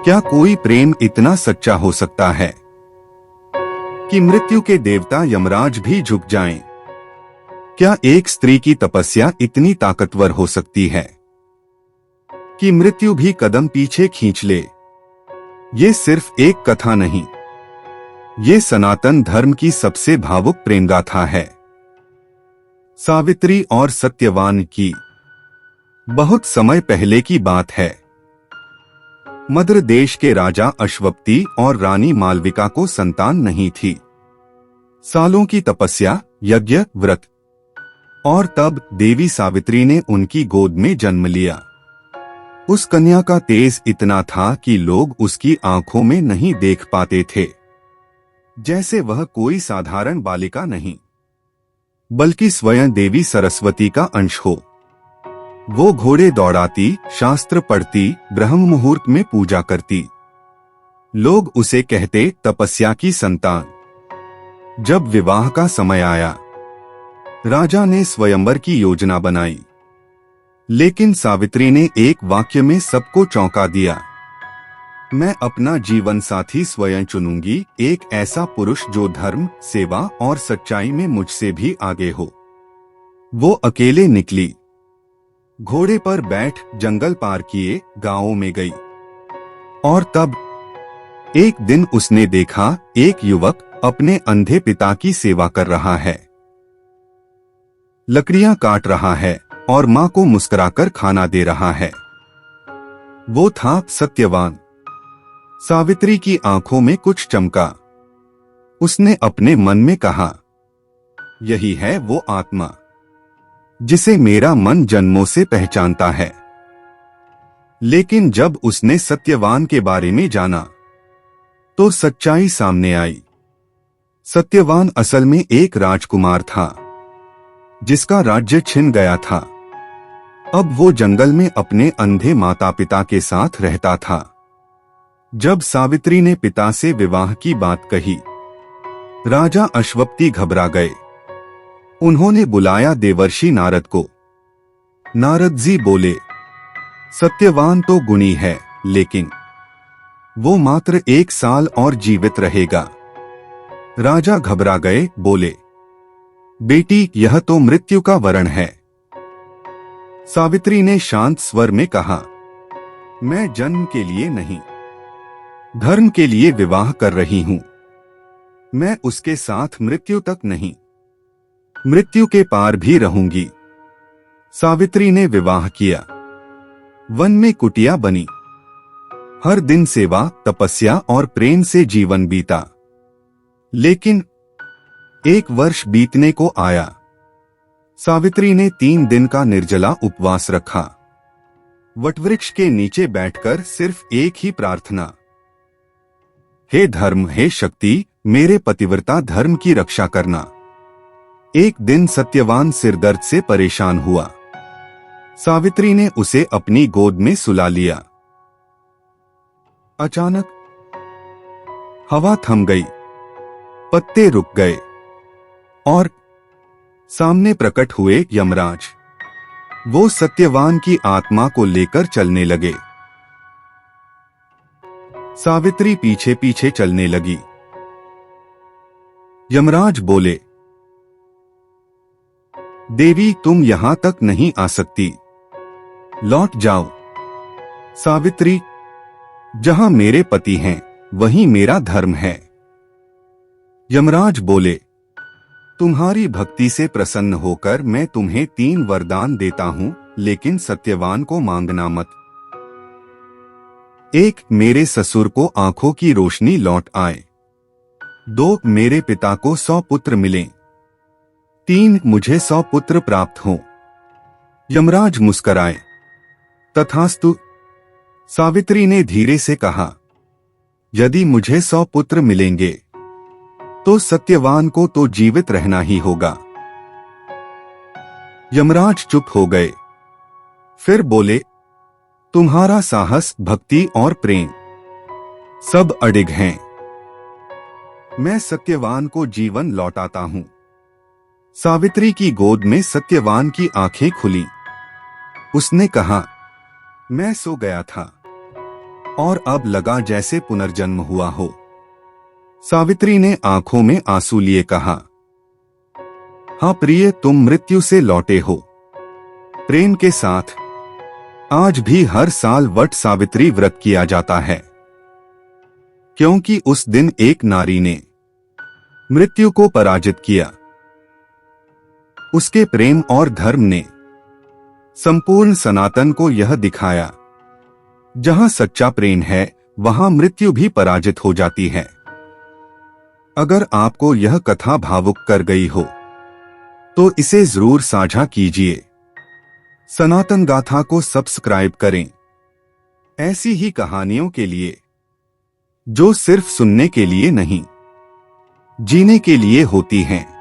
क्या कोई प्रेम इतना सच्चा हो सकता है कि मृत्यु के देवता यमराज भी झुक जाएं? क्या एक स्त्री की तपस्या इतनी ताकतवर हो सकती है कि मृत्यु भी कदम पीछे खींच ले? ये सिर्फ एक कथा नहीं, ये सनातन धर्म की सबसे भावुक प्रेमगाथा है। सावित्री और सत्यवान की। बहुत समय पहले की बात है। मद्र देश के राजा अश्वपति और रानी मालविका को संतान नहीं थी। सालों की तपस्या, यज्ञ, व्रत और तब देवी सावित्री ने उनकी गोद में जन्म लिया। उस कन्या का तेज इतना था कि लोग उसकी आंखों में नहीं देख पाते थे, जैसे वह कोई साधारण बालिका नहीं, बल्कि स्वयं देवी सरस्वती का अंश हो। वो घोड़े दौड़ाती, शास्त्र पढ़ती, ब्रह्म मुहूर्त में पूजा करती। लोग उसे कहते तपस्या की संतान। जब विवाह का समय आया, राजा ने स्वयंवर की योजना बनाई, लेकिन सावित्री ने एक वाक्य में सबको चौंका दिया। मैं अपना जीवन साथी स्वयं चुनूंगी, एक ऐसा पुरुष जो धर्म, सेवा और सच्चाई में मुझसे भी आगे हो। वो अकेले निकली, घोड़े पर बैठ जंगल पार किए, गांवों में गई। और तब एक दिन उसने देखा, एक युवक अपने अंधे पिता की सेवा कर रहा है, लकड़ियां काट रहा है और मां को मुस्कुराकर खाना दे रहा है। वो था सत्यवान। सावित्री की आंखों में कुछ चमका। उसने अपने मन में कहा, यही है वो आत्मा जिसे मेरा मन जन्मों से पहचानता है। लेकिन जब उसने सत्यवान के बारे में जाना, तो सच्चाई सामने आई। सत्यवान असल में एक राजकुमार था, जिसका राज्य छिन गया था। अब वो जंगल में अपने अंधे माता पिता के साथ रहता था। जब सावित्री ने पिता से विवाह की बात कही, राजा अश्वपति घबरा गए। उन्होंने बुलाया देवर्षि नारद को। नारद जी बोले, सत्यवान तो गुणी है, लेकिन वो मात्र 1 साल और जीवित रहेगा। राजा घबरा गए, बोले, बेटी, यह तो मृत्यु का वरण है। सावित्री ने शांत स्वर में कहा, मैं जन्म के लिए नहीं, धर्म के लिए विवाह कर रही हूं। मैं उसके साथ मृत्यु तक नहीं, मृत्यु के पार भी रहूंगी। सावित्री ने विवाह किया। वन में कुटिया बनी। हर दिन सेवा, तपस्या और प्रेम से जीवन बीता। लेकिन 1 वर्ष बीतने को आया। सावित्री ने 3 दिन का निर्जला उपवास रखा। वटवृक्ष के नीचे बैठकर सिर्फ एक ही प्रार्थना, हे धर्म, हे शक्ति, मेरे पतिव्रता धर्म की रक्षा करना। एक दिन सत्यवान सिरदर्द से परेशान हुआ। सावित्री ने उसे अपनी गोद में सुला लिया। अचानक हवा थम गई, पत्ते रुक गए और सामने प्रकट हुए यमराज। वो सत्यवान की आत्मा को लेकर चलने लगे। सावित्री पीछे पीछे चलने लगी। यमराज बोले, देवी, तुम यहां तक नहीं आ सकती, लौट जाओ। सावित्री, जहां मेरे पति हैं, वहीं मेरा धर्म है। यमराज बोले, तुम्हारी भक्ति से प्रसन्न होकर मैं तुम्हें 3 वरदान देता हूं, लेकिन सत्यवान को मांगना मत। 1, मेरे ससुर को आंखों की रोशनी लौट आए। 2, मेरे पिता को 100 पुत्र मिलें। 3, मुझे 100 पुत्र प्राप्त हों। यमराज मुस्कराए। तथास्तु। सावित्री ने धीरे से कहा, यदि मुझे 100 पुत्र मिलेंगे, तो सत्यवान को तो जीवित रहना ही होगा। यमराज चुप हो गए। फिर बोले, तुम्हारा साहस, भक्ति और प्रेम सब अडिग हैं। मैं सत्यवान को जीवन लौटाता हूं। सावित्री की गोद में सत्यवान की आंखें खुली। उसने कहा, मैं सो गया था, और अब लगा जैसे पुनर्जन्म हुआ हो। सावित्री ने आंखों में आंसू लिए कहा, हाँ प्रिय, तुम मृत्यु से लौटे हो। प्रेम के साथ आज भी हर साल वट सावित्री व्रत किया जाता है, क्योंकि उस दिन एक नारी ने मृत्यु को पराजित किया। उसके प्रेम और धर्म ने संपूर्ण सनातन को यह दिखाया, जहां सच्चा प्रेम है वहां मृत्यु भी पराजित हो जाती है। अगर आपको यह कथा भावुक कर गई हो तो इसे जरूर साझा कीजिए। सनातन गाथा को सब्सक्राइब करें ऐसी ही कहानियों के लिए, जो सिर्फ सुनने के लिए नहीं, जीने के लिए होती हैं।